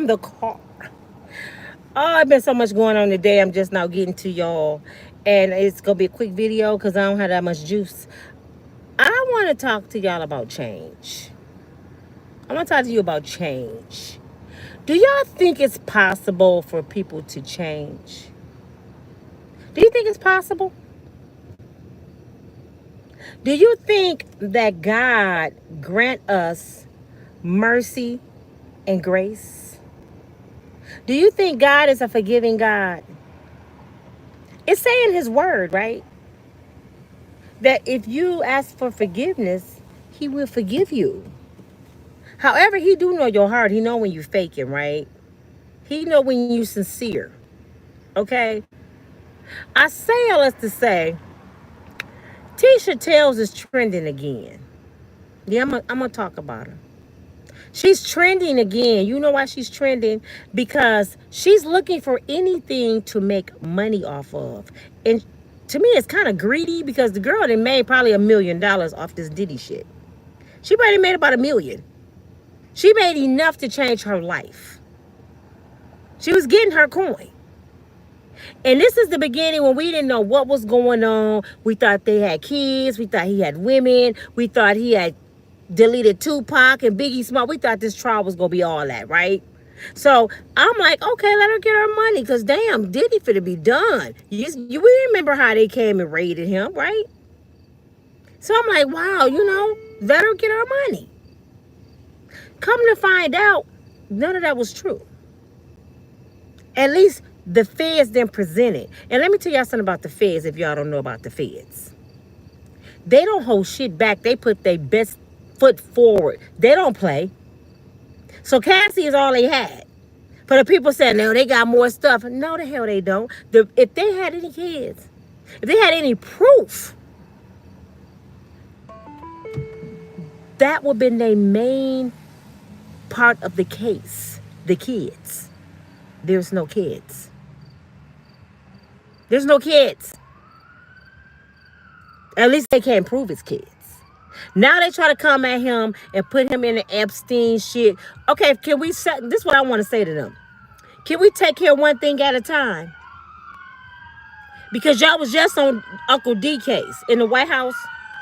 the car. Oh, it's been so much going on today. I'm just now getting to y'all. And it's going to be a quick video because I don't have that much juice. I want to talk to y'all about change. I want to talk to you about change. Do y'all think it's possible for people to change? Do you think it's possible? Do you think that God grant us mercy and grace? Do you think God is a forgiving God? It's saying his word, right? That if you ask for forgiveness, he will forgive you. However, he do know your heart. He know when you faking, right? He know when you sincere. Okay? I say all this to say, Tisha Tells is trending again. Yeah, I'm gonna talk about her. She's trending again. You know why she's trending? Because she's looking for anything to make money off of. And to me, it's kind of greedy because the girl that made probably $1 million off this Diddy shit. She probably made about $1 million. She made enough to change her life. She was getting her coin. And this is the beginning when we didn't know what was going on. We thought they had kids. We thought he had women. We thought he had deleted Tupac and Biggie Small. We thought this trial was going to be all that, right? So I'm like, okay, let her get her money because damn, Diddy finna be done. We remember how they came and raided him, right? So I'm like, wow, let her get her money. Come to find out, none of that was true. At least the feds didn't present it. And let me tell y'all something about the feds if y'all don't know about the feds. They don't hold shit back. They put their best foot forward. They don't play. So Cassie is all they had. But the people said, no, they got more stuff. No, the hell they don't. If they had any kids, if they had any proof, that would have been their main part of the case. The kids. There's no kids. There's no kids. At least they can't prove it's kids. Now they try to come at him and put him in the Epstein shit. Okay, can we set, this is what I want to say to them. Can we take care of one thing at a time? Because y'all was just on Uncle D case in the White House.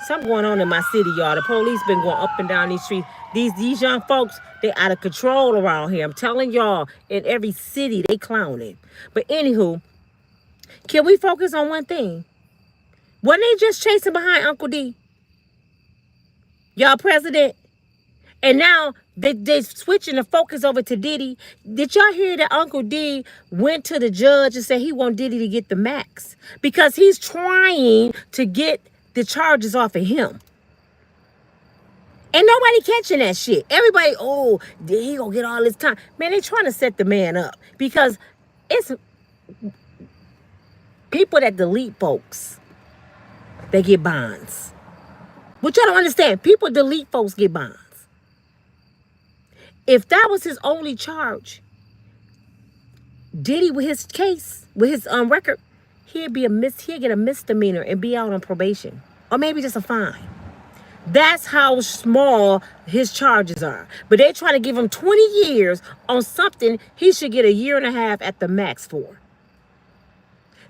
Something going on in my city, y'all. The police been going up and down these streets. These young folks, they out of control around here. I'm telling y'all, in every city, they clowning. But anywho, can we focus on one thing? Wasn't they just chasing behind Uncle D? Y'all president? And now they switching the focus over to Diddy. Did y'all hear that Uncle D went to the judge and said he want Diddy to get the max? Because he's trying to get the charges off of him. Ain't nobody catching that shit. Everybody, oh, he gonna get all this time. Man, they trying to set the man up. Because it's people that delete folks, they get bonds. But y'all don't understand. People delete folks get bonds. If that was his only charge, Diddy with his case, with his record, he'd get a misdemeanor and be out on probation. Or maybe just a fine. That's how small his charges are. But they try to give him 20 years on something he should get 1.5 years at the max for.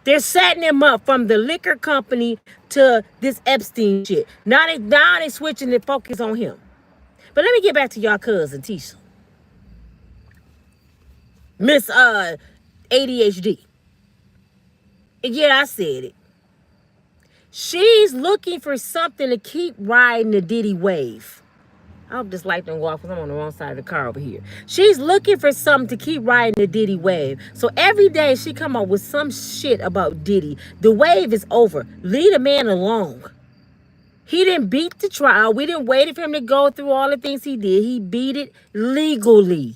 They're setting him up from the liquor company to this Epstein shit. Now they switching the focus on him. But let me get back to y'all cousin, Tisha. Miss ADHD. Yeah, I said it. She's looking for something to keep riding the Diddy wave. I hope this light don't go off because I'm on the wrong side of the car over here. She's looking for something to keep riding the Diddy wave. So every day she come up with some shit about Diddy. The wave is over. Leave the man alone. He didn't beat the trial. We didn't wait for him to go through all the things he did. He beat it legally.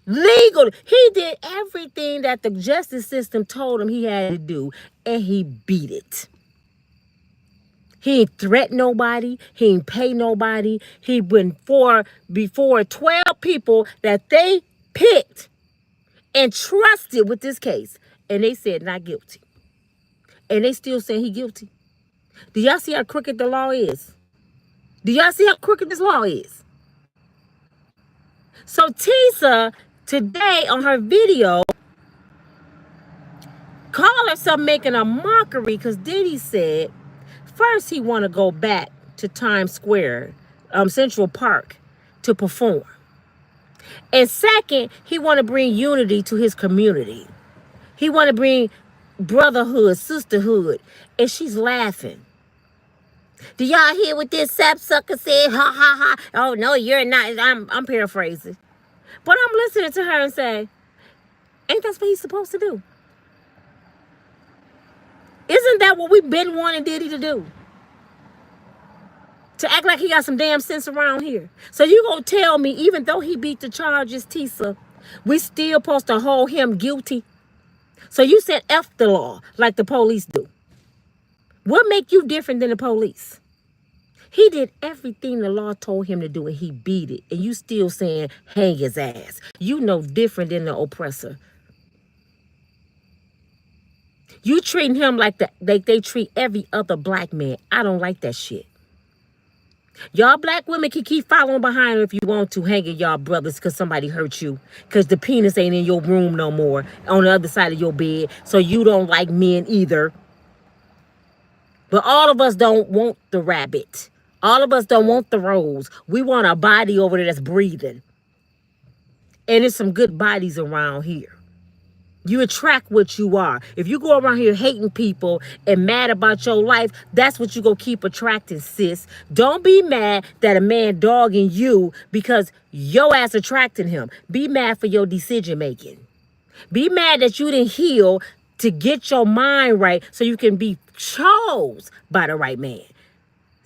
Legally. He did everything that the justice system told him he had to do. And he beat it. He ain't threatened nobody. He ain't pay nobody. He went before 12 people that they picked and trusted with this case. And they said not guilty. And they still saying he guilty. Do y'all see how crooked the law is? Do y'all see how crooked this law is? So Tisa Today on her video, call herself making a mockery because Diddy said first he want to go back to Times Square, Central Park, to perform. And second, he want to bring unity to his community. He want to bring brotherhood, sisterhood. And she's laughing. Do y'all hear what this sapsucker said? Ha ha ha. Oh no, you're not. I'm paraphrasing. But I'm listening to her and say, ain't that what he's supposed to do? Isn't that what we've been wanting Diddy to do? To act like he got some damn sense around here. So you gonna tell me, even though he beat the charges, Tisa, we still supposed to hold him guilty? So you said F the law like the police do. What make you different than the police? He did everything the law told him to do and he beat it. And you still saying hang his ass. You know different than the oppressor. You treating him like they treat every other black man. I don't like that shit. Y'all black women can keep following behind if you want to, hanging y'all brothers because somebody hurt you. Because the penis ain't in your room no more, on the other side of your bed. So you don't like men either. But all of us don't want the rabbit. All of us don't want the rose. We want a body over there that's breathing. And there's some good bodies around here. You attract what you are. If you go around here hating people and mad about your life, that's what you gonna keep attracting, sis. Don't be mad that a man dogging you because your ass attracting him. Be mad for your decision making. Be mad that you didn't heal to get your mind right so you can be chose by the right man.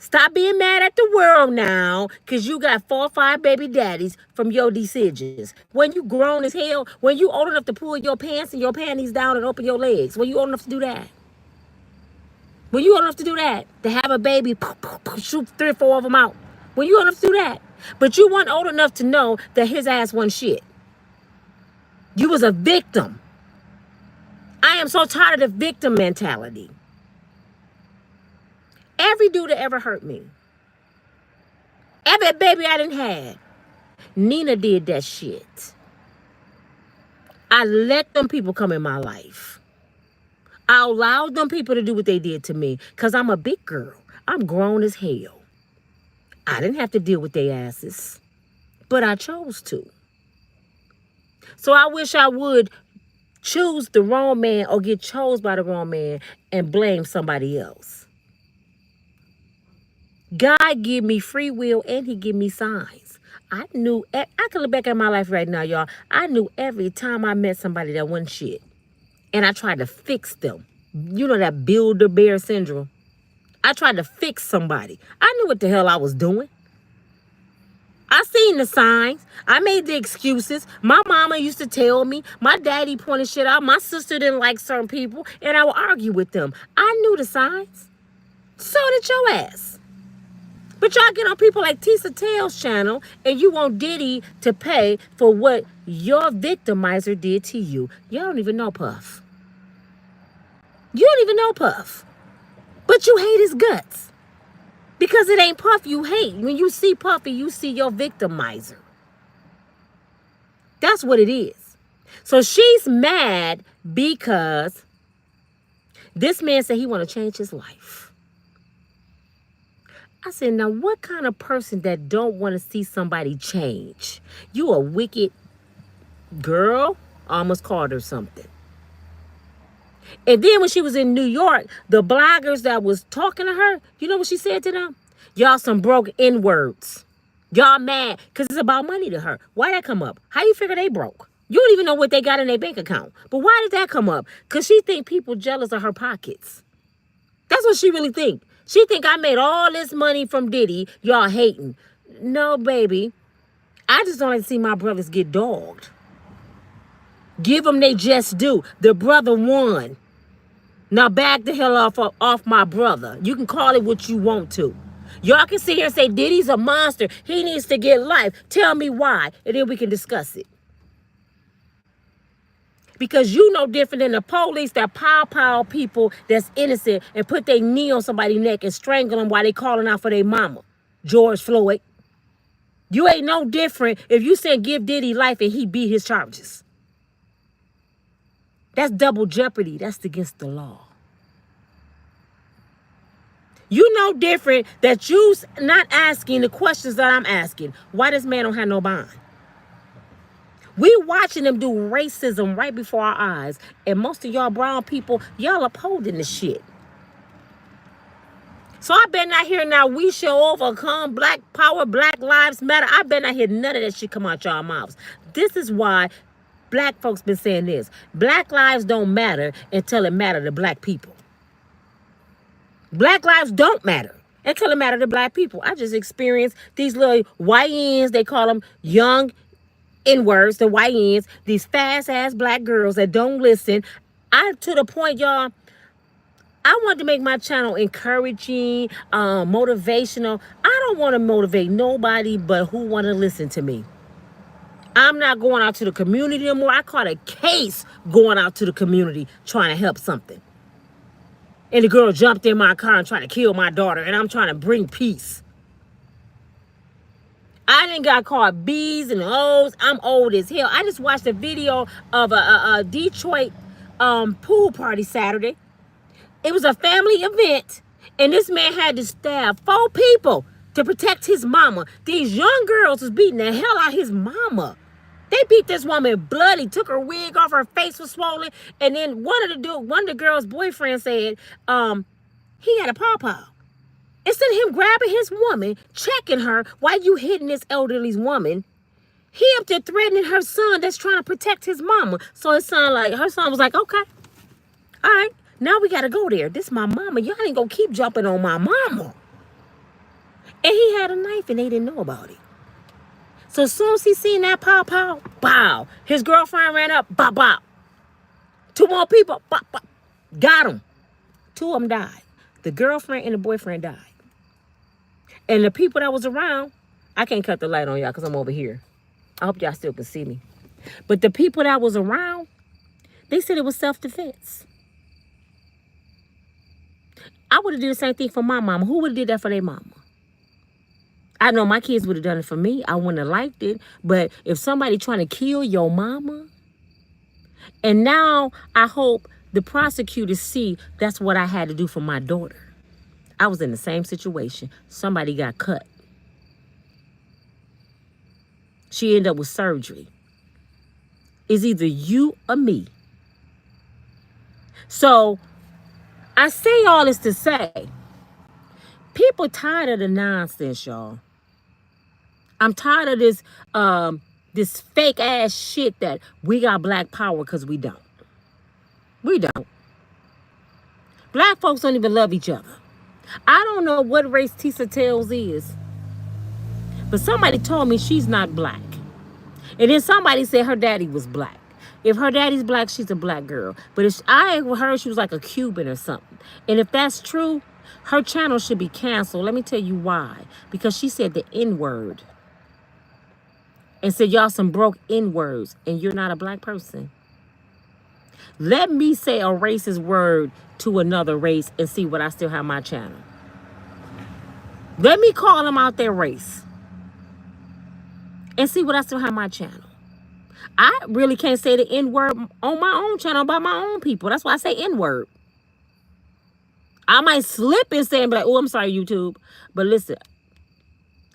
Stop being mad at the world now because you got 4 or 5 baby daddies from your decisions. When you grown as hell, when you old enough to pull your pants and your panties down and open your legs, when you old enough to do that. When you old enough to do that, to have a baby, shoot 3 or 4 of them out. When you old enough to do that. But you weren't old enough to know that his ass wasn't shit. You was a victim. I am so tired of the victim mentality. Every dude that ever hurt me, every baby I done had, Nina did that shit. I let them people come in my life. I allowed them people to do what they did to me because I'm a big girl. I'm grown as hell. I didn't have to deal with their asses, but I chose to. So I wish I would choose the wrong man or get chose by the wrong man and blame somebody else. God give me free will and he give me signs. I can look back at my life right now, y'all. I knew every time I met somebody that wasn't shit. And I tried to fix them. You know that builder bear syndrome? I tried to fix somebody. I knew what the hell I was doing. I seen the signs. I made the excuses. My mama used to tell me. My daddy pointed shit out. My sister didn't like certain people. And I would argue with them. I knew the signs. So did your ass. But y'all get on people like Tisa Tells channel and you want Diddy to pay for what your victimizer did to you. Y'all don't even know Puff. You don't even know Puff. But you hate his guts. Because it ain't Puff you hate. When you see Puffy, you see your victimizer. That's what it is. So she's mad because this man said he want to change his life. I said, now what kind of person that don't want to see somebody change? You a wicked girl? I almost called her something. And then when she was in New York, the bloggers that was talking to her, you know what she said to them? Y'all some broke N-words. Y'all mad because it's about money to her. Why that come up? How you figure they broke? You don't even know what they got in their bank account. But why did that come up? Because she think people jealous of her pockets. That's what she really think. She think I made all this money from Diddy. Y'all hating. No, baby. I just don't like to see my brothers get dogged. Give them they just do. The brother won. Now back the hell off my brother. You can call it what you want to. Y'all can sit here and say Diddy's a monster. He needs to get life. Tell me why. And then we can discuss it. Because you know different than the police that pow people that's innocent and put their knee on somebody's neck and strangle them while they calling out for their mama. George Floyd. You ain't no different if you said give Diddy life and he beat his charges. That's double jeopardy. That's against the law. You know different that you not asking the questions that I'm asking. Why this man don't have no bond? We watching them do racism right before our eyes. And most of y'all brown people, y'all upholding the shit. So I better not hear now we shall overcome, black power, black lives matter. I better not hear none of that shit come out y'all mouths. This is why black folks been saying this. Black lives don't matter until it matter to black people. Black lives don't matter until it matter to black people. I just experienced these little YNs, they call them young N-words, the YNs, these fast-ass black girls that don't listen. To the point, y'all, I wanted to make my channel encouraging, motivational. I don't want to motivate nobody but who want to listen to me. I'm not going out to the community anymore. I caught a case going out to the community trying to help something. And the girl jumped in my car and tried to kill my daughter, and I'm trying to bring peace. I done got caught B's and O's. I'm old as hell. I just watched a video of a Detroit pool party Saturday. It was a family event, and this man had to stab 4 people to protect his mama. These young girls was beating the hell out of his mama. They beat this woman bloody, took her wig off, her face was swollen, and then one of the girl's boyfriend said he had a pawpaw. Instead of him grabbing his woman, checking her while you hitting this elderly woman, he up there threatening her son that's trying to protect his mama. So her son was like, okay, all right, now we gotta go there. This my mama. Y'all ain't gonna keep jumping on my mama. And he had a knife and they didn't know about it. So as soon as he seen that pow, bow. His girlfriend ran up, bow, bow. 2 more people, bow, bow. Got him. 2 of them died. The girlfriend and the boyfriend died. And the people that was around, I can't cut the light on y'all because I'm over here. I hope y'all still can see me. But the people that was around, they said it was self-defense. I would have did the same thing for my mama. Who would have did that for their mama? I know my kids would have done it for me. I wouldn't have liked it. But if somebody trying to kill your mama, and now I hope the prosecutors see that's what I had to do for my daughter. I was in the same situation. Somebody got cut. She ended up with surgery. It's either you or me. So I say all this to say, people tired of the nonsense, y'all. I'm tired of this fake ass shit that we got black power because we don't. We don't. Black folks don't even love each other. I don't know what race Tisa Tells is, but somebody told me she's not black. And then somebody said her daddy was black. If her daddy's black, she's a black girl. But if I heard she was like a Cuban or something. And if that's true, her channel should be canceled. Let me tell you why. Because she said the N-word. And said y'all some broke N-words. And you're not a black person. Let me say a racist word to another race and see what I still have my channel. Let me call them out their race. And see what I still have my channel. I really can't say the N-word on my own channel about my own people. That's why I say N-word. I might slip and say, like, oh, I'm sorry, YouTube. But listen,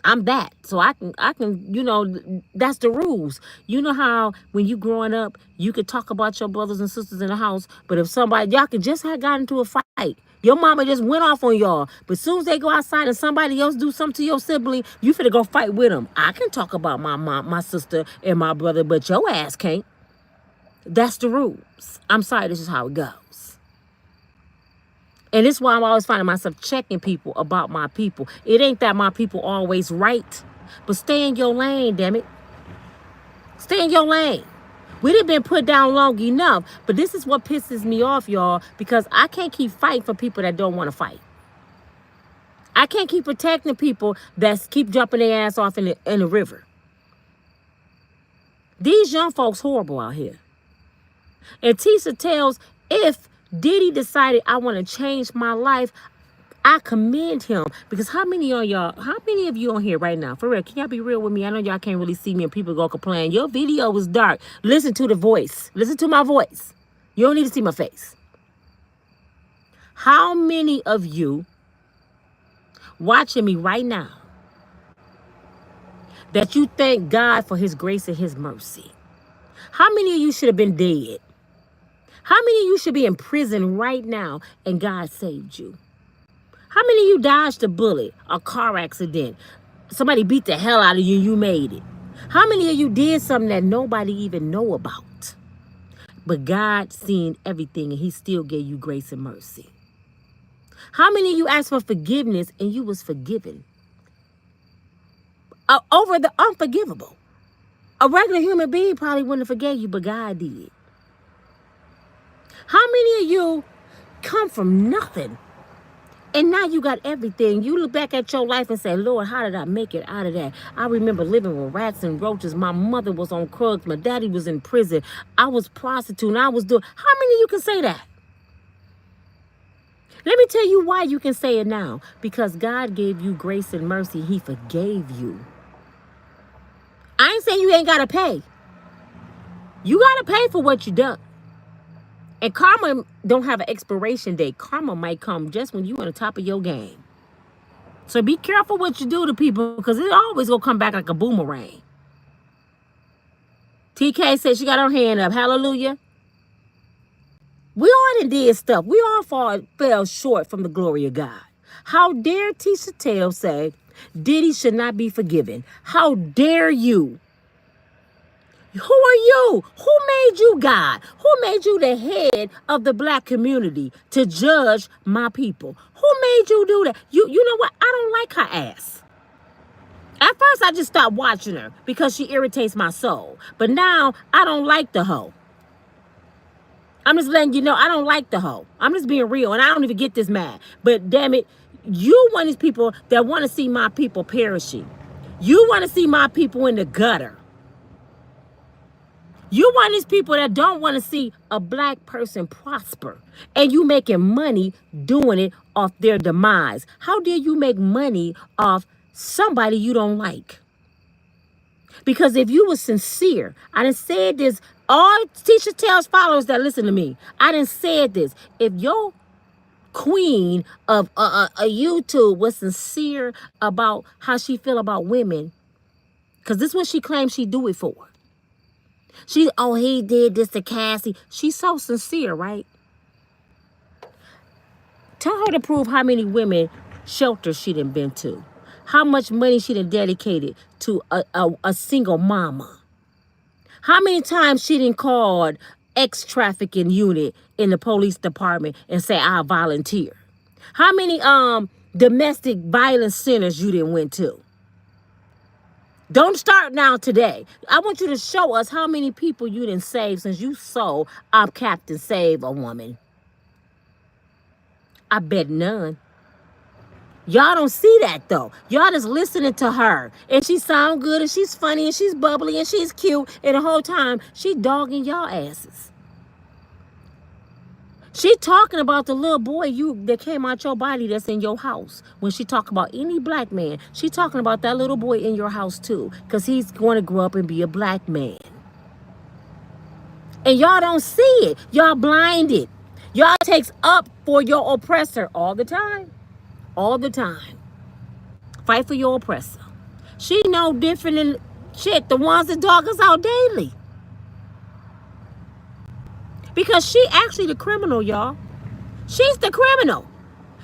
I'm that. So I can, you know, that's the rules. You know how when you growing up, you could talk about your brothers and sisters in the house. But if somebody, y'all could just have got into a fight. Your mama just went off on y'all. But as soon as they go outside and somebody else do something to your sibling, you finna go fight with them. I can talk about my mom, my sister, and my brother, but your ass can't. That's the rules. I'm sorry, this is how it goes. And this is why I'm always finding myself checking people about my people. It ain't that my people always right, but stay in your lane, damn it. Stay in your lane. We done been put down long enough, but this is what pisses me off, y'all, because I can't keep fighting for people that don't want to fight. I can't keep protecting people that keep jumping their ass off in the river. These young folks horrible out here. And Tisa Tells, if Diddy decided I want to change my life, I commend him because how many of you on here right now? For real, can y'all be real with me? I know y'all can't really see me and people go complain. Your video was dark. Listen to the voice. Listen to my voice. You don't need to see my face. How many of you watching me right now that you thank God for his grace and his mercy? How many of you should have been dead? How many of you should be in prison right now and God saved you? How many of you dodged a bullet, a car accident? Somebody beat the hell out of you, you made it. How many of you did something that nobody even know about? But God seen everything and he still gave you grace and mercy. How many of you asked for forgiveness and you was forgiven? Over the unforgivable. A regular human being probably wouldn't have forgave you, but God did. How many of you come from nothing and now you got everything? You look back at your life and say, Lord, how did I make it out of that? I remember living with rats and roaches. My mother was on drugs. My daddy was in prison. I was prostituting. I was doing. How many of you can say that? Let me tell you why you can say it now. Because God gave you grace and mercy. He forgave you. I ain't saying you ain't got to pay. You got to pay for what you done. And karma don't have an expiration date. Karma might come just when you on the top of your game. So be careful what you do to people because it always will come back like a boomerang. TK said she got her hand up. Hallelujah. We all done did stuff. We all fell short from the glory of God. How dare Tisha Tells say Diddy should not be forgiven? How dare you? Who are you? Who made you God? Who made you the head of the black community to judge my people? Who made you do that? You know what? I don't like her ass. At first, I just stopped watching her because she irritates my soul. But now, I don't like the hoe. I'm just letting you know I don't like the hoe. I'm just being real, and I don't even get this mad. But damn it, you one of these people that want to see my people perishing. You want to see my people in the gutter. You one of these people that don't want to see a black person prosper. And you making money doing it off their demise. How dare you make money off somebody you don't like? Because if you were sincere, I done said this, all Tisha Tells followers that listen to me, I done said this. If your queen of a YouTube was sincere about how she feel about women, because this is what she claims she do it for. He did this to Cassie. She's so sincere, right? Tell her to prove how many women shelters she done been to. How much money she done dedicated to a single mama. How many times she done called ex-trafficking unit in the police department and say, I volunteer. How many domestic violence centers you done went to. Don't start now today. I want you to show us how many people you done saved since you saw I'm Captain Save a Woman. I bet none. Y'all don't see that though. Y'all just listening to her. And she sound good and she's funny and she's bubbly and she's cute. And the whole time she dogging y'all asses. She talking about the little boy that came out your body that's in your house. When she talk about any black man, she talking about that little boy in your house too. Because he's going to grow up and be a black man. And y'all don't see it. Y'all blinded. Y'all takes up for your oppressor all the time. All the time. Fight for your oppressor. She no different than shit, the ones that dog us out daily. Because she actually the criminal, y'all. She's the criminal.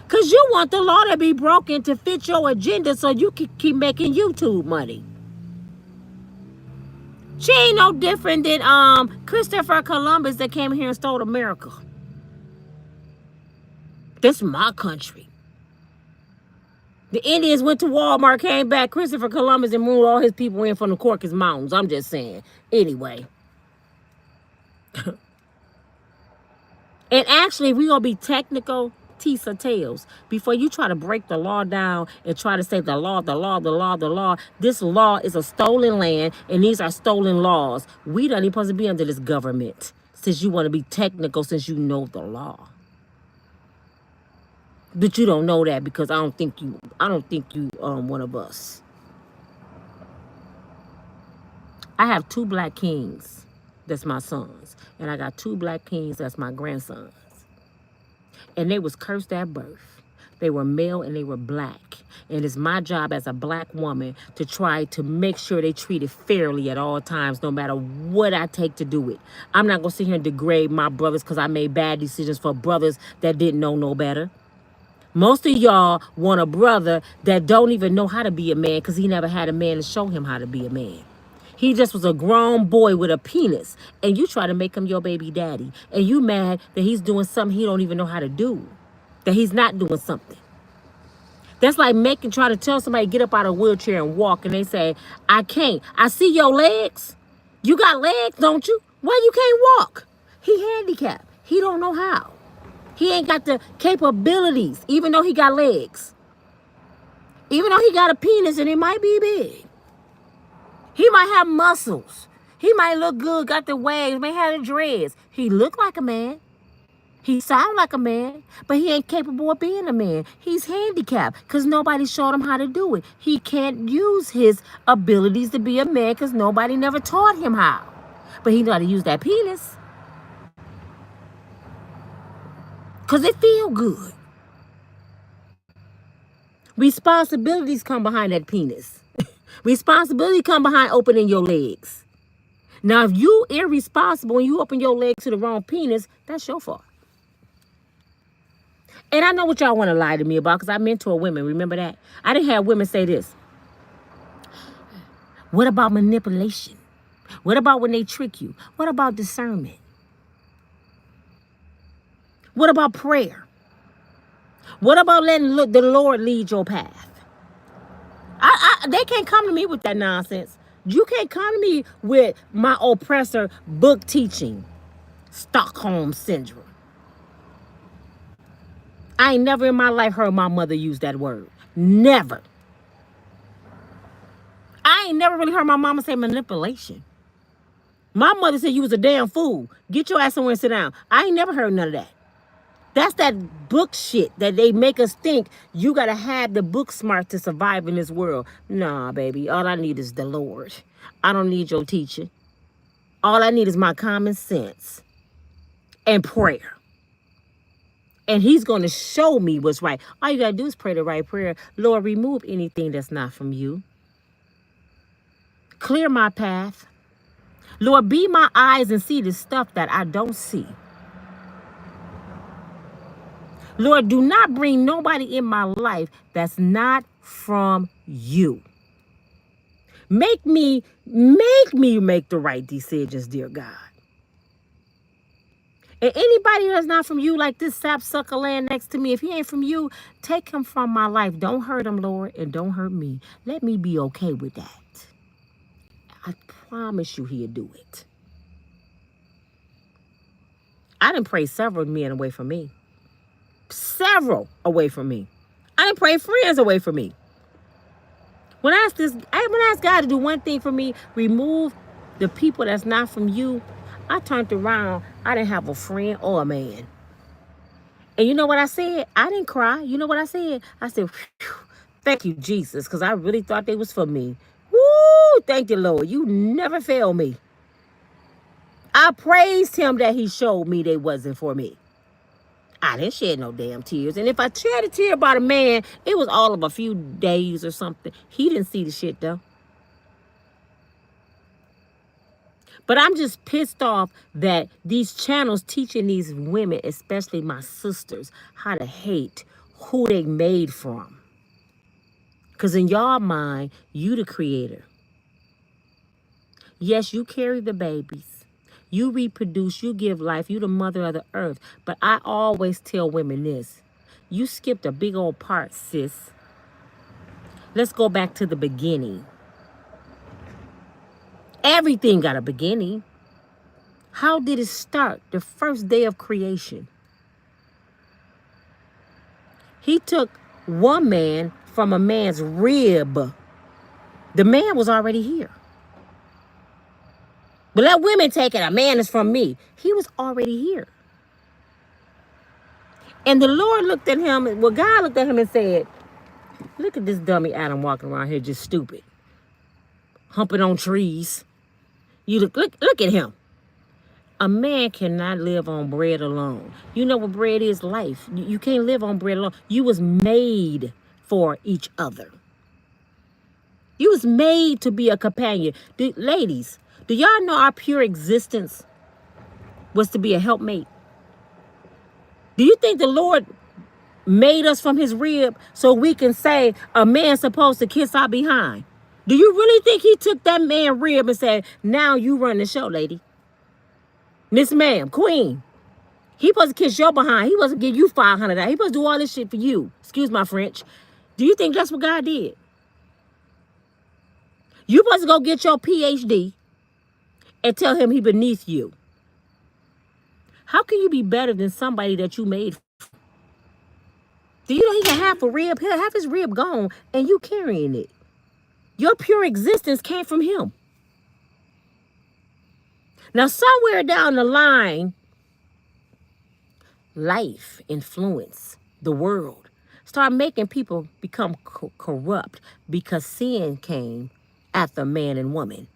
Because you want the law to be broken to fit your agenda so you can keep making YouTube money. She ain't no different than Christopher Columbus that came here and stole America. This is my country. The Indians went to Walmart, came back, Christopher Columbus, and moved all his people in from the Caucasus Mountains. I'm just saying. Anyway. And actually, if we're going to be technical, Tisa Tells, before you try to break the law down and try to say the law, this law is a stolen land, and these are stolen laws. We don't even supposed to be under this government, since you want to be technical, since you know the law. But you don't know that because I don't think you one of us. I have 2 black kings. That's my sons. And I got 2 black kings. That's my grandsons. And they was cursed at birth. They were male and they were black. And it's my job as a black woman to try to make sure they treated fairly at all times, no matter what I take to do it. I'm not going to sit here and degrade my brothers because I made bad decisions for brothers that didn't know no better. Most of y'all want a brother that don't even know how to be a man because he never had a man to show him how to be a man. He just was a grown boy with a penis, and you try to make him your baby daddy, and you mad that he's doing something he don't even know how to do, that he's not doing something. That's like trying to tell somebody get up out of a wheelchair and walk, and they say, I can't. I see your legs. You got legs, don't you? Why you can't walk? He handicapped. He don't know how. He ain't got the capabilities, even though he got legs. Even though he got a penis and it might be big. He might have muscles. He might look good, got the waves, may have the dreads. He look like a man. He sound like a man, but he ain't capable of being a man. He's handicapped because nobody showed him how to do it. He can't use his abilities to be a man because nobody never taught him how. But he know how to use that penis because it feel good. Responsibilities come behind that penis. Responsibility come behind opening your legs. Now, if you irresponsible and you open your legs to the wrong penis, that's your fault. And I know what y'all want to lie to me about because I mentor women. Remember that? I didn't have women say this. What about manipulation? What about when they trick you? What about discernment? What about prayer? What about letting the Lord lead your path? They can't come to me with that nonsense. You can't come to me with my oppressor book teaching, Stockholm syndrome. I ain't never in my life heard my mother use that word. Never. I ain't never really heard my mama say manipulation. My mother said you was a damn fool. Get your ass somewhere and sit down. I ain't never heard none of that. That's that book shit that they make us think you got to have the book smart to survive in this world. Nah, baby. All I need is the Lord. I don't need your teaching. All I need is my common sense and prayer. And he's going to show me what's right. All you got to do is pray the right prayer. Lord, remove anything that's not from you. Clear my path. Lord, be my eyes and see the stuff that I don't see. Lord, do not bring nobody in my life that's not from you. Make me make the right decisions, dear God. And anybody that's not from you, like this sapsucker laying next to me, if he ain't from you, take him from my life. Don't hurt him, Lord, and don't hurt me. Let me be okay with that. I promise you he'll do it. I done prayed several men away from me. Several away from me. I done prayed friends away from me. When I asked God to do one thing for me, remove the people that's not from you, I turned around. I didn't have a friend or a man. And you know what I said? I didn't cry. You know what I said? I said, thank you, Jesus, because I really thought they was for me. Woo! Thank you, Lord. You never failed me. I praised him that he showed me they wasn't for me. I didn't shed no damn tears. And if I shed a tear about a man, it was all of a few days or something. He didn't see the shit, though. But I'm just pissed off that these channels teaching these women, especially my sisters, how to hate who they made from. Because in y'all mind, you the creator. Yes, you carry the babies. You reproduce, you give life, you the mother of the earth. But I always tell women this. You skipped a big old part, sis. Let's go back to the beginning. Everything got a beginning. How did it start? The first day of creation. He took one man from a man's rib. The man was already here. But let women take it. A man is from me. He was already here. And the Lord looked at him, well, God looked at him and said, look at this dummy Adam walking around here just stupid, humping on trees. You look at him. A man cannot live on bread alone. You know what bread is? Life. You can't live on bread alone. You was made for each other. You was made to be a companion. Ladies, do y'all know our pure existence was to be a helpmate? Do you think the Lord made us from his rib so we can say a man's supposed to kiss our behind? Do you really think he took that man's rib and said, now you run the show, lady? Miss Ma'am, Queen. He supposed to kiss your behind. He supposed to give you $500. He supposed to do all this shit for you. Excuse my French. Do you think that's what God did? You supposed to go get your PhD and tell him he beneath you. How can you be better than somebody that you made? Do you know he can have a rib? He'll have his rib gone and you carrying it. Your pure existence came from him. Now, somewhere down the line, life influenced the world. Start making people become corrupt because sin came after man and woman.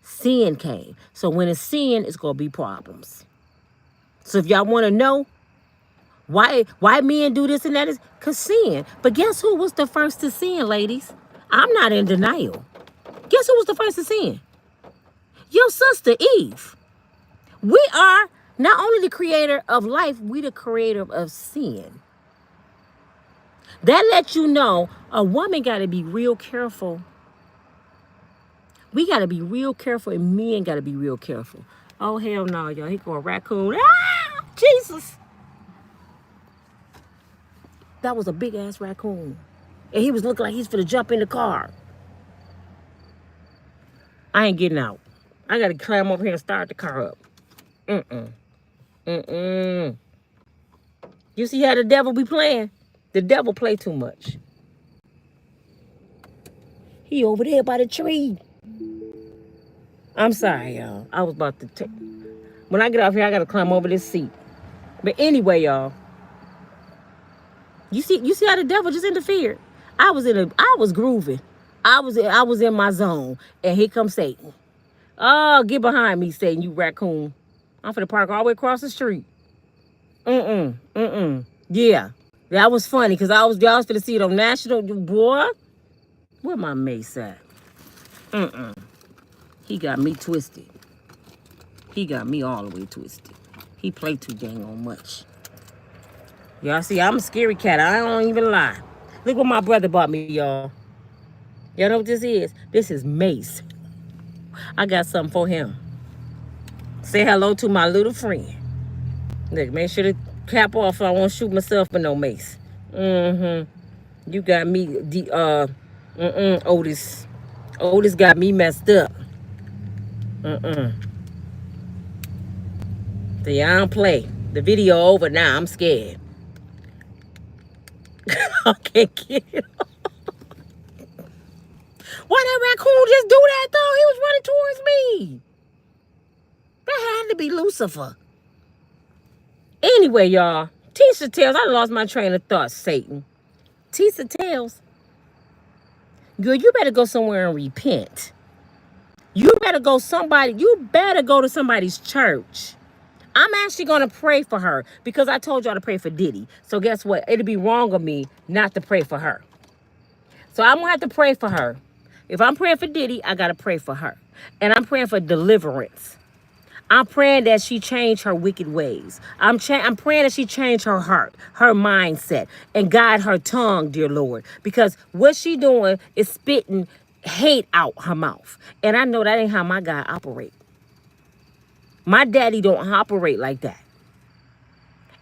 Sin came. So when it's sin, it's going to be problems. So if y'all want to know why men do this and that, is because sin. But guess who was the first to sin, ladies? I'm not in denial. Guess who was the first to sin? Your sister Eve. We are not only the creator of life, we the creator of sin. That lets you know a woman got to be real careful. We got to be real careful, and men got to be real careful. Oh, hell no, y'all. He going raccoon. Ah, Jesus. That was a big-ass raccoon. And he was looking like he's finna jump in the car. I ain't getting out. I got to climb over here and start the car up. You see how the devil be playing? The devil play too much. He over there by the tree. I'm sorry, y'all. I was about to take... When I get off here, I got to climb over this seat. But anyway, y'all. You see how the devil just interfered? I was grooving. I was in my zone. And here comes Satan. Oh, get behind me, Satan, you raccoon. I'm finna park all the way across the street. Yeah. That was funny, because y'all was finna see it on national. Boy, where my mace at? He got me twisted. He got me all the way twisted. He played too dang on much. Y'all see, I'm a scary cat. I don't even lie. Look what my brother bought me, y'all. Y'all know what this is? This is mace. I got something for him. Say hello to my little friend. Look, make sure to cap off so I won't shoot myself with no mace. You got me, Otis. Otis got me messed up. See, I don't play. The video over now. I'm scared. I can't get it. Why that raccoon just do that, though? He was running towards me. That had to be Lucifer. Anyway, y'all. Tisha Tells. I lost my train of thought, Satan. Tisa Tells. Girl, you better go somewhere and repent. You better go to somebody's church. I'm actually going to pray for her because I told y'all to pray for Diddy. So guess what? It'd be wrong of me not to pray for her. So I'm going to have to pray for her. If I'm praying for Diddy, I got to pray for her. And I'm praying for deliverance. I'm praying that she change her wicked ways. I'm praying that she change her heart, her mindset, and guide her tongue, dear Lord. Because what she doing is spitting hate out her mouth. And I know that ain't how my God operate. My daddy don't operate like that.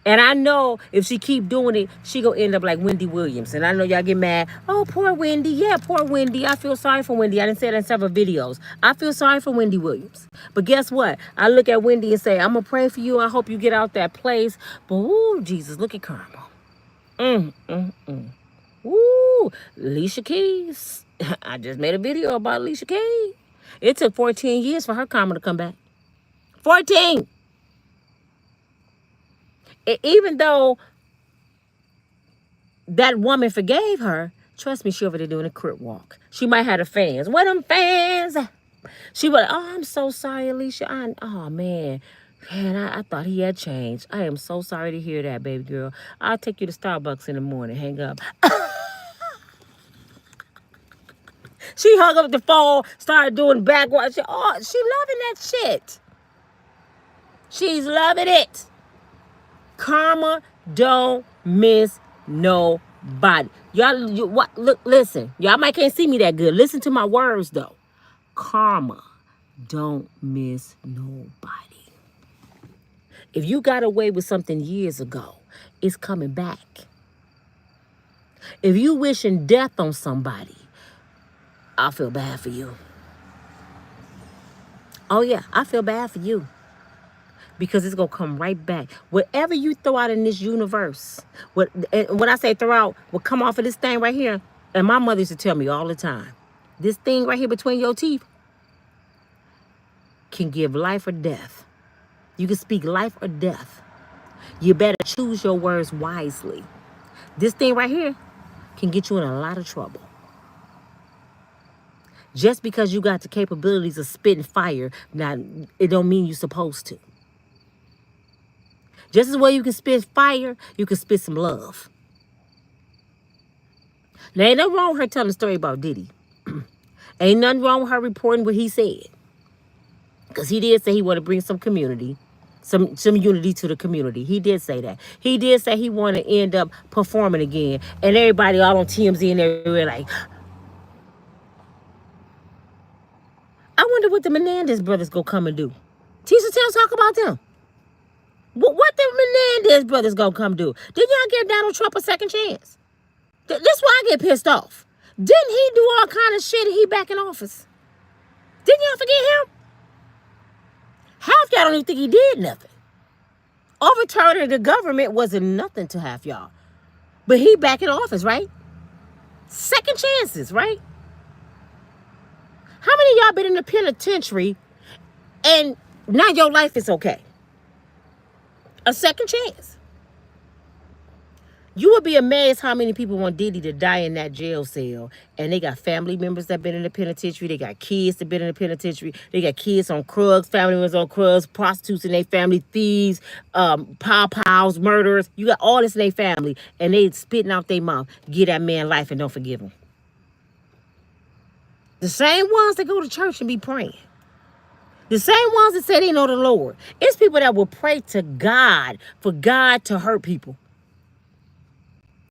And I know if she keep doing it, she gonna end up like Wendy Williams. And I know y'all get mad. Oh, poor Wendy. Yeah, poor Wendy. I feel sorry for Wendy. I didn't say that in several videos. I feel sorry for Wendy Williams. But guess what? I look at Wendy and say, I'm gonna pray for you. I hope you get out that place. But ooh, Jesus, look at karma. Ooh, Alicia Keys. I just made a video about Alicia Keys. It took 14 years for her karma to come back. 14. Even though that woman forgave her, trust me, she over there doing a crip walk. She might have the fans. Where them fans? She was, oh, I'm so sorry, Alicia. Oh, man. Man, I thought he had changed. I am so sorry to hear that, baby girl. I'll take you to Starbucks in the morning. Hang up. She hung up the phone, started doing backwards. She loving that shit. She's loving it. Karma don't miss nobody. Look, listen. Y'all might can't see me that good. Listen to my words, though. Karma don't miss nobody. If you got away with something years ago, it's coming back. If you wishing death on somebody, I feel bad for you. Oh, yeah, I feel bad for you. Because it's going to come right back. Whatever you throw out in this universe, when I say throw out, will come off of this thing right here. And my mother used to tell me all the time, this thing right here between your teeth can give life or death. You can speak life or death. You better choose your words wisely. This thing right here can get you in a lot of trouble. Just because you got the capabilities of spitting fire, now it don't mean you're supposed to. Just as well you can spit fire, you can spit some love. Now, ain't nothing wrong with her telling a story about Diddy. Ain't nothing wrong with her reporting what he said. Because he did say he wanted to bring some community, some unity to the community. He did say that. He did say he wanted to end up performing again. And everybody all on TMZ and everywhere like, I wonder what the Menendez brothers go come and do. Tisha Tells talk about them. What the Menendez brothers gonna come do? Didn't y'all give Donald Trump a second chance? That's why I get pissed off. Didn't he do all kind of shit and he back in office? Didn't y'all forget him? Half y'all don't even think he did nothing. Overturning the government wasn't nothing to half y'all. But he back in office, right? Second chances, right? How many of y'all been in the penitentiary and now your life is okay? A second chance. You would be amazed how many people want Diddy to die in that jail cell. And they got family members that been in the penitentiary. They got kids that been in the penitentiary. They got kids on drugs, family members on drugs, prostitutes in their family, thieves, pow-pows, murderers. You got all this in their family. And they spitting out their mouth. Give that man life and don't forgive him. The same ones that go to church and be praying. The same ones that say they know the Lord. It's people that will pray to God for God to hurt people.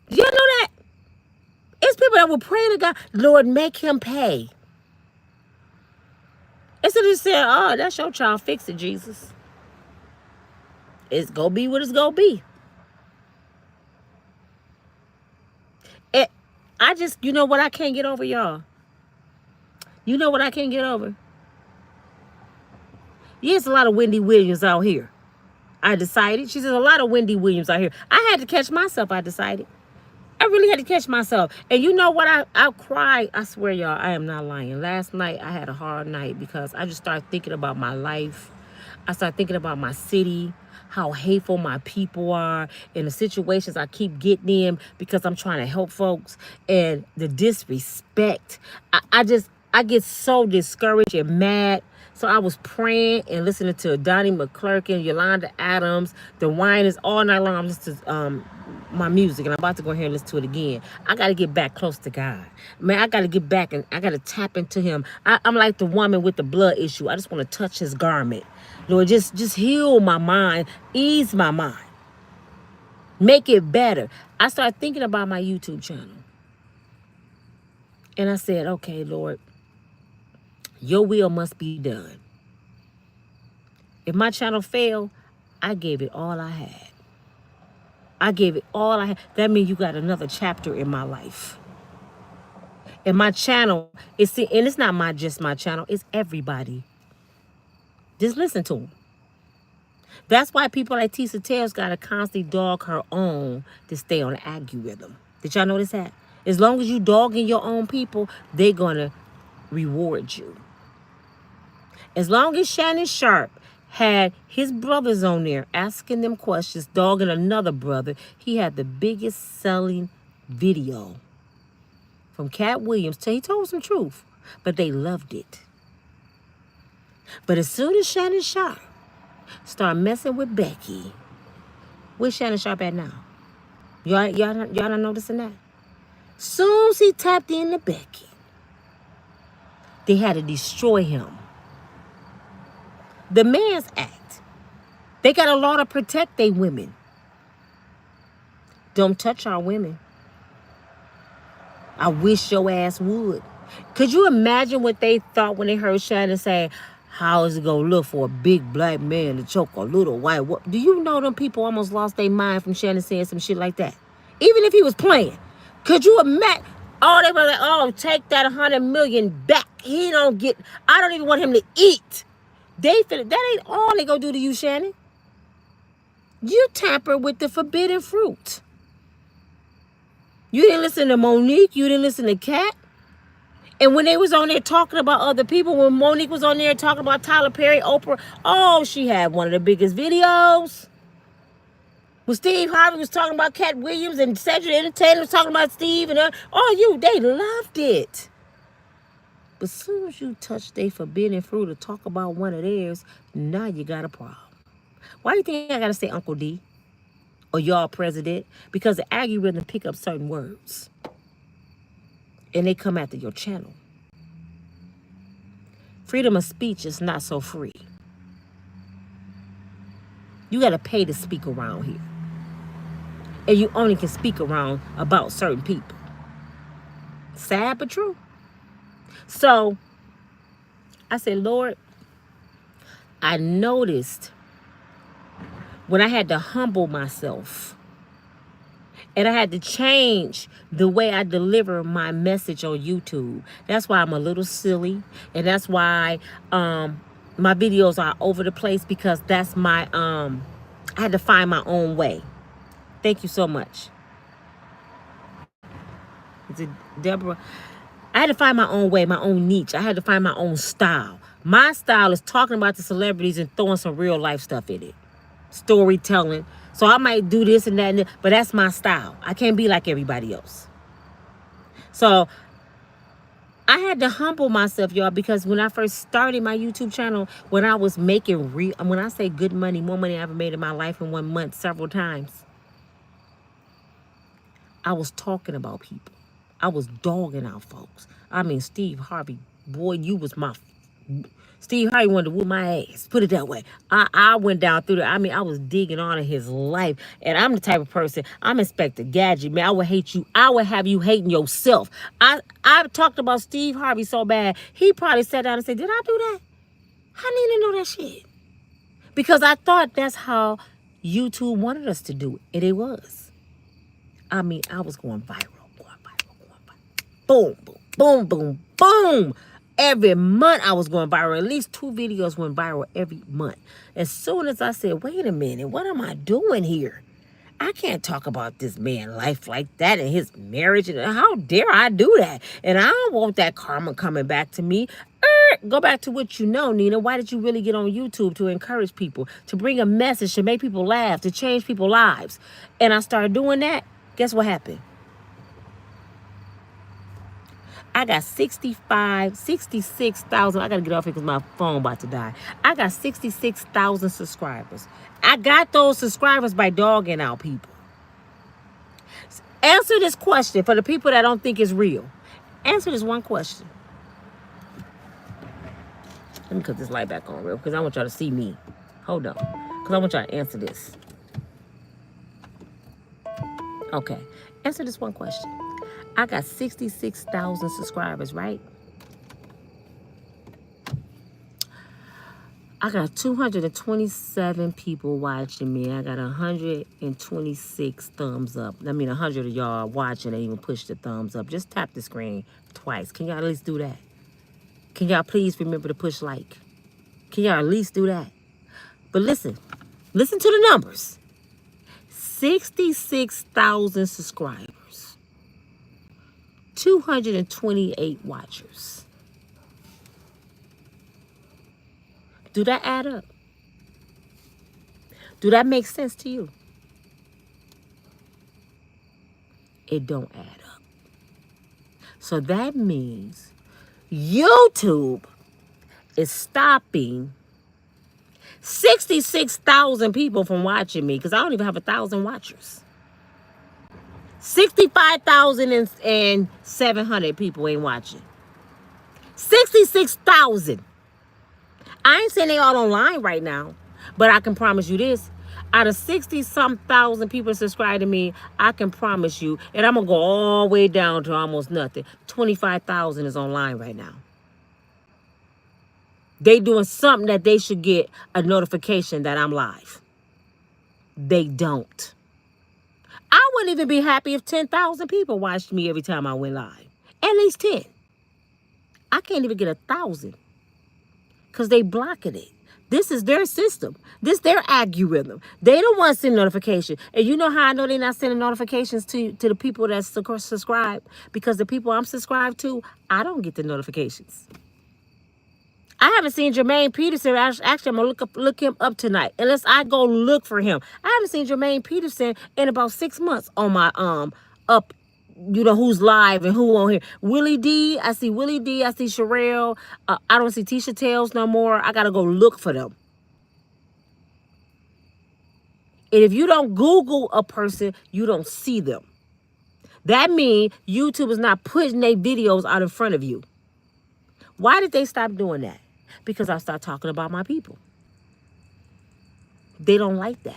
Do y'all know that? It's people that will pray to God, Lord, make him pay. Instead of just saying, oh, that's your child, fix it, Jesus. It's going to be what it's going to be. You know what I can't get over, y'all? You know what I can't get over? Yes, a lot of Wendy Williams out here. I decided. She says a lot of Wendy Williams out here. I had to catch myself, I decided. I really had to catch myself. And you know what? I cried. I swear, y'all, I am not lying. Last night, I had a hard night because I just started thinking about my life. I started thinking about my city, how hateful my people are, and the situations I keep getting in because I'm trying to help folks, and the disrespect. I get so discouraged and mad. So I was praying and listening to Donnie McClurkin, Yolanda Adams, the Winans all night long. I'm listening to my music, and I'm about to go here and listen to it again. I got to get back close to God. Man, I got to get back, and I got to tap into him. I'm like the woman with the blood issue. I just want to touch his garment. Lord, just heal my mind, ease my mind, make it better. I started thinking about my YouTube channel. And I said, okay, Lord, your will must be done. If my channel failed, I gave it all I had. I gave it all I had. That means you got another chapter in my life. And my channel, and it's not just my channel, it's everybody. Just listen to them. That's why people like Tisa Tells got to constantly dog her own to stay on the algorithm. Did y'all notice that? As long as you dogging your own people, they're going to reward you. As long as Shannon Sharp had his brothers on there asking them questions, dogging another brother, he had the biggest selling video from Cat Williams. He told some truth, but they loved it. But as soon as Shannon Sharp started messing with Becky, where's Shannon Sharp at now? Y'all not noticing that? Soon as he tapped into Becky, they had to destroy him. The Man's Act. They got a law to protect their women. Don't touch our women. I wish your ass would. Could you imagine what they thought when they heard Shannon say, how is it going to look for a big black man to choke a little white woman? Do you know them people almost lost their mind from Shannon saying some shit like that? Even if he was playing. Could you imagine? Oh, they were like, oh, take that 100 million back. He don't get, I don't even want him to eat. They feel that ain't all they gonna do to you, Shannon. You tamper with the forbidden fruit. You didn't listen to Monique. You didn't listen to Kat. And when they was on there talking about other people, when Monique was on there talking about Tyler Perry, Oprah, oh, she had one of the biggest videos. When Steve Harvey was talking about Cat Williams and Cedric Entertainer was talking about Steve and they loved it. But as soon as you touch their forbidden fruit or talk about one of theirs, now you got a problem. Why do you think I got to say Uncle D or y'all president? Because the algorithm pick up certain words and they come after your channel. Freedom of speech is not so free. You got to pay to speak around here. And you only can speak around about certain people. Sad but true. So I said, Lord, I noticed when I had to humble myself and I had to change the way I deliver my message on YouTube. That's why I'm a little silly. And that's why my videos are over the place, because that's my, I had to find my own way. Thank you so much. Is it Deborah? I had to find my own way, my own niche. I had to find my own style. My style is talking about the celebrities and throwing some real life stuff in it. Storytelling. So I might do this and that, but that's my style. I can't be like everybody else. So I had to humble myself, y'all, because when I first started my YouTube channel, when I was making when I say good money, more money I ever made in my life in 1 month several times, I was talking about people. I was dogging out folks. I mean, Steve Harvey, boy, you was my... Steve Harvey wanted to whoop my ass. Put it that way. I went down through there. I mean, I was digging on in his life. And I'm the type of person, I'm Inspector Gadget, man. I would hate you. I would have you hating yourself. I talked about Steve Harvey so bad, he probably sat down and said, did I do that? I need to know that shit. Because I thought that's how YouTube wanted us to do it. And it was. I mean, I was going viral. Boom, boom, boom, boom, boom. Every month I was going viral. At least 2 videos went viral every month. As soon as I said, wait a minute, what am I doing here? I can't talk about this man's life like that and his marriage. And how dare I do that? And I don't want that karma coming back to me. Go back to what you know, Nina. Why did you really get on YouTube? To encourage people, to bring a message, to make people laugh, to change people's lives. And I started doing that. Guess what happened? I got 66,000. I got to get off here because my phone about to die. I got 66,000 subscribers. I got those subscribers by dogging out people. Answer this question for the people that don't think it's real. Answer this one question. Let me cut this light back on real because I want y'all to see me. Hold on. Because I want y'all to answer this. Okay. Answer this one question. I got 66,000 subscribers, right? I got 227 people watching me. I got 126 thumbs up. I mean, 100 of y'all watching and even push the thumbs up. Just tap the screen twice. Can y'all at least do that? Can y'all please remember to push like? Can y'all at least do that? But listen to the numbers. 66,000 subscribers. 228 watchers. Do that add up? Do that make sense to you? it don't add up. So that means YouTube is stopping 66,000 people from watching me because I don't even have 1,000 watchers. 65,700 people ain't watching. 66,000. I ain't saying they all online right now, but I can promise you this. Out of 60-some thousand people subscribe to me, I can promise you, and I'm going to go all the way down to almost nothing. 25,000 is online right now. They doing something that they should get a notification that I'm live. They don't. I wouldn't even be happy if 10,000 people watched me every time I went live. At least 10. I can't even get 1,000 because they blocking it. This is their system. This their algorithm. They don't want to send notification. And you know how I know they're not sending notifications to the people that subscribe? Because the people I'm subscribed to, I don't get the notifications. I haven't seen Jermaine Peterson. Actually, I'm going to look him up tonight. Unless I go look for him. I haven't seen Jermaine Peterson in about 6 months on my up, you know, who's live and who on here. Willie D. I see Willie D. I see Sherelle. I don't see Tisha Tells no more. I got to go look for them. And if you don't Google a person, you don't see them. That means YouTube is not putting their videos out in front of you. Why did they stop doing that? Because I started talking about my people. They don't like that.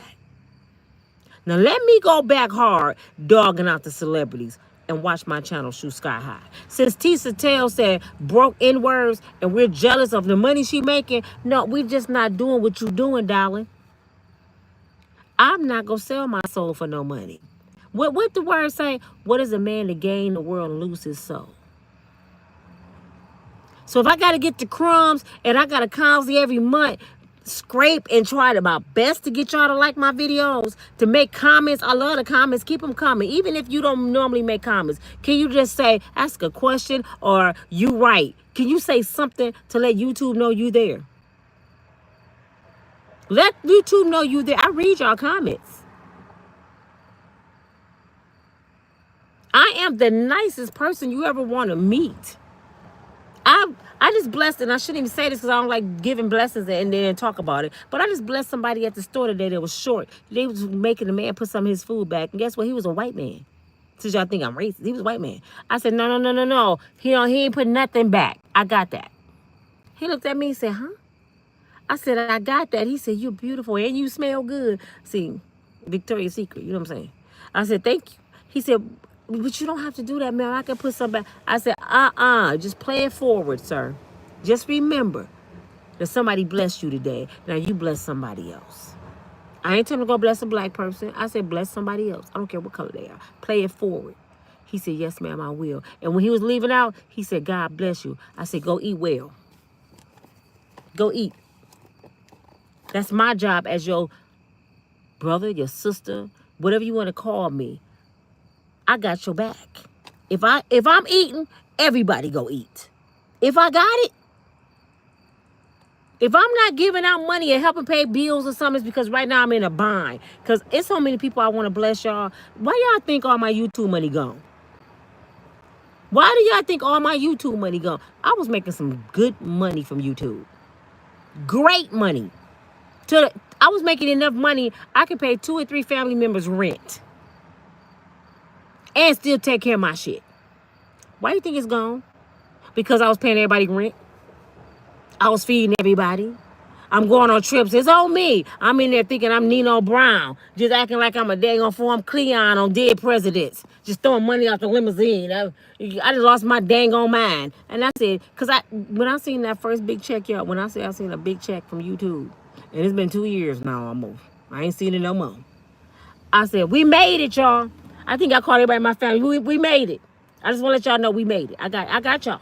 Now let me go back hard dogging out the celebrities and watch my channel shoot sky high. Since Tisa Tells said broke N-words and we're jealous of the money she making, no, we're just not doing what you doing, darling. I'm not going to sell my soul for no money. What the word say? What is a man to gain the world and lose his soul? So if I got to get the crumbs and I got to constantly every month scrape and try my best to get y'all to like my videos, to make comments. I love the comments. Keep them coming. Even if you don't normally make comments, can you just say, ask a question or you right? Can you say something to let YouTube know you there? Let YouTube know you there. I read y'all comments. I am the nicest person you ever want to meet. I just blessed, and I shouldn't even say this because I don't like giving blessings and then talk about it. But I just blessed somebody at the store today that was short. They was making the man put some of his food back. And guess what? He was a white man. Since y'all think I'm racist, he was a white man. I said, no. He ain't put nothing back. I got that. He looked at me and said, huh? I said, I got that. He said, you're beautiful and you smell good. See, Victoria's Secret, you know what I'm saying? I said, thank you. He said, but you don't have to do that, man. I can put some back. I said, just play it forward, sir. Just remember that somebody blessed you today. Now you bless somebody else. I ain't telling to go bless a black person. I said, bless somebody else. I don't care what color they are. Play it forward. He said, yes, ma'am, I will. And when he was leaving out, he said, God bless you. I said, go eat well. Go eat. That's my job as your brother, your sister, whatever you want to call me. I got your back. If I'm eating, everybody go eat. If I got it, if I'm not giving out money and helping pay bills or something, it's because right now I'm in a bind. Because it's so many people I want to bless y'all. Why y'all think all my YouTube money gone? Why do y'all think all my YouTube money gone? I was making some good money from YouTube. Great money. I was making enough money I could pay 2 or 3 family members rent. And still take care of my shit. Why do you think it's gone? Because I was paying everybody rent. I was feeding everybody. I'm going on trips. It's on me. I'm in there thinking I'm Nino Brown. Just acting like I'm a dang on form Cleon on Dead Presidents. Just throwing money out the limousine. I just lost my dang on mind. And I said, because when I seen that first big check, y'all, when I say I seen a big check from YouTube, and it's been 2 years now almost. I ain't seen it no more. I said, we made it, y'all. I think I called everybody in my family. We made it. I just want to let y'all know we made it. I got y'all.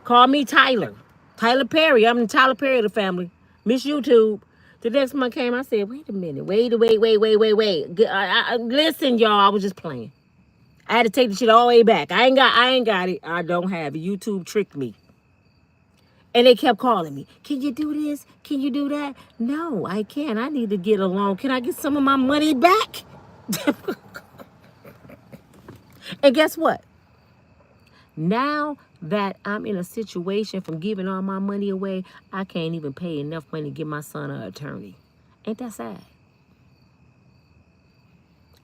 Call me Tyler. Tyler Perry. I'm the Tyler Perry of the family. Miss YouTube. The next month came, I said, wait a minute. Wait. Listen, y'all, I was just playing. I had to take the shit all the way back. I ain't got it. I don't have it. YouTube tricked me. And they kept calling me. Can you do this? Can you do that? No, I can't. I need to get a loan. Can I get some of my money back? And guess what? Now that I'm in a situation from giving all my money away, I can't even pay enough money to give my son an attorney. Ain't that sad?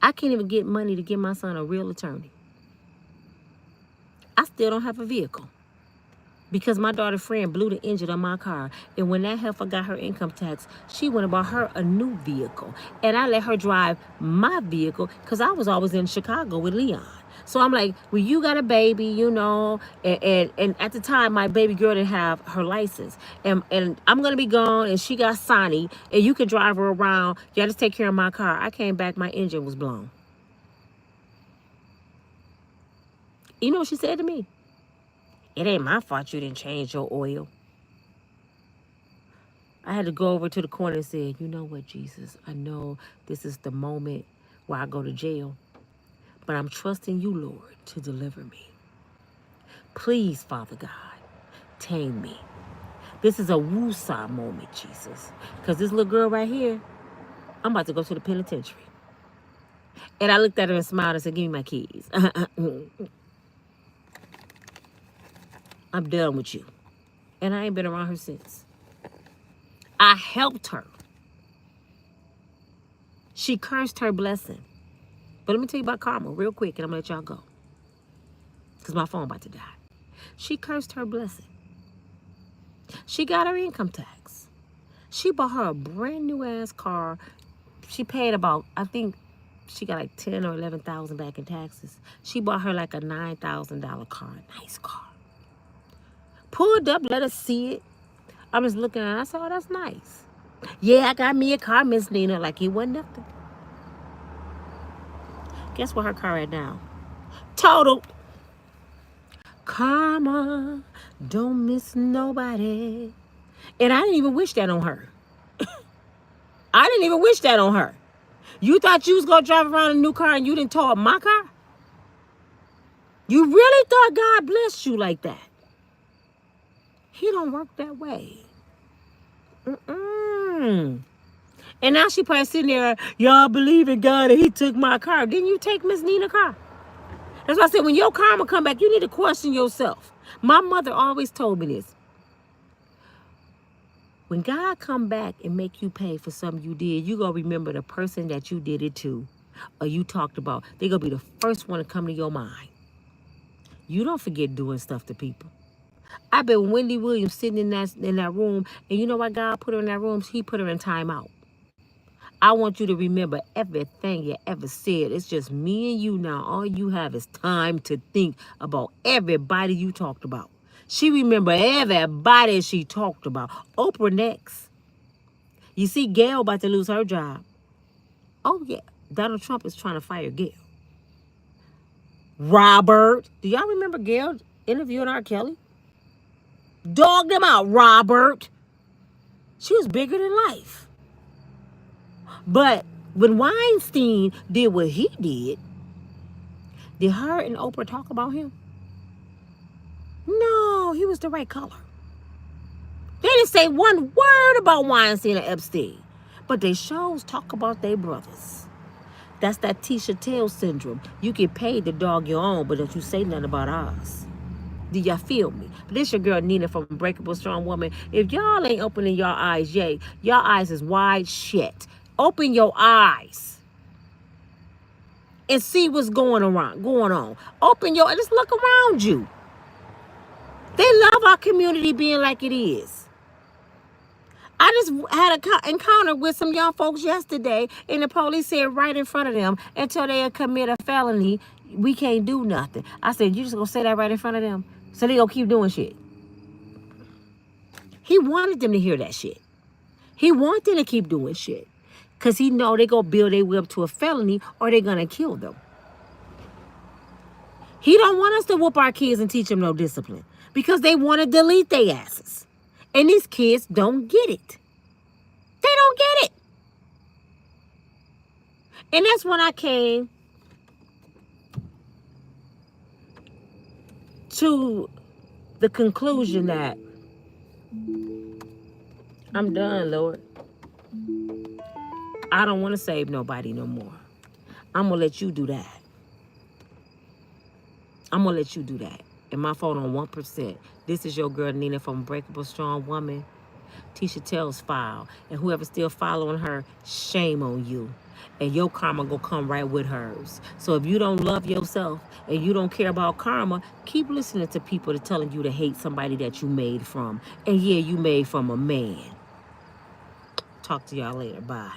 I can't even get money to give my son a real attorney. I still don't have a vehicle because my daughter's friend blew the engine on my car. And when that heifer got her income tax, she went and bought her a new vehicle. And I let her drive my vehicle because I was always in Chicago with Leon. So I'm like, well, you got a baby, you know, and at the time, my baby girl didn't have her license. And I'm going to be gone, and she got Sonny, and you can drive her around. You just take care of my car. I came back, my engine was blown. You know what she said to me? It ain't my fault you didn't change your oil. I had to go over to the corner and say, you know what, Jesus? I know this is the moment where I go to jail, but I'm trusting you, Lord, to deliver me. Please, Father God, tame me. This is a woosah moment, Jesus. Because this little girl right here, I'm about to go to the penitentiary. And I looked at her and smiled and said, give me my keys. I'm done with you. And I ain't been around her since. I helped her. She cursed her blessing. But let me tell you about karma real quick, and I'm going to let y'all go. Because my phone about to die. She cursed her blessing. She got her income tax. She bought her a brand new ass car. She paid about, I think, she got like 10 or 11,000 back in taxes. She bought her like a $9,000 car, nice car. Pulled up, let us see it. I was looking at it, I said, oh, that's nice. Yeah, I got me a car, Miss Nina, like it wasn't nothing. Guess what her car at now? Total. Karma, don't miss nobody. And I didn't even wish that on her. I didn't even wish that on her. You thought you was going to drive around in a new car and you didn't tow up my car? You really thought God blessed you like that? He don't work that way. Mm-mm. And now she probably sitting there, y'all believe in God and he took my car. Didn't you take Miss Nina's car? That's why I said when your karma come back, you need to question yourself. My mother always told me this. When God come back and make you pay for something you did, you going to remember the person that you did it to or you talked about. They're going to be the first one to come to your mind. You don't forget doing stuff to people. I bet Wendy Williams sitting in that room, and you know why God put her in that room? He put her in timeout. I want you to remember everything you ever said. It's just me and you now. All you have is time to think about everybody you talked about. She remember everybody she talked about. Oprah next. You see Gail about to lose her job. Oh, yeah. Donald Trump is trying to fire Gail. Robert. Do y'all remember Gail interviewing R. Kelly? Dogged him out, Robert. She was bigger than life. But when Weinstein did what he did her and Oprah talk about him? No, he was the right color. They didn't say one word about Weinstein or Epstein. But they shows talk about their brothers. That's that Tisha Tells syndrome. You get paid to dog your own, but don't you say nothing about ours. Do y'all feel me? This your girl Nina from Unbreakable Strong Woman. If y'all ain't opening your eyes, yay, your eyes is wide shut. Open your eyes and see what's going on. Open your, just look around you. They love our community being like it is. I just had an encounter with some young folks yesterday, and the police said right in front of them, until they commit a felony, we can't do nothing. I said, you just gonna say that right in front of them? So they gonna keep doing shit. He wanted them to hear that shit. He wanted them to keep doing shit. Because he know they gonna build their way up to a felony or they gonna kill them. He don't want us to whoop our kids and teach them no discipline. Because they want to delete their asses. And these kids don't get it. They don't get it. And that's when I came to the conclusion that I'm done, Lord. I don't want to save nobody no more. I'm going to let you do that. I'm going to let you do that. And my phone on 1%. This is your girl Nina from Unbreakable Strong Woman. Tisha Tells file. And whoever still following her, shame on you. And your karma gonna come right with hers. So if you don't love yourself and you don't care about karma, keep listening to people that telling you to hate somebody that you made from. And yeah, you made from a man. Talk to y'all later. Bye.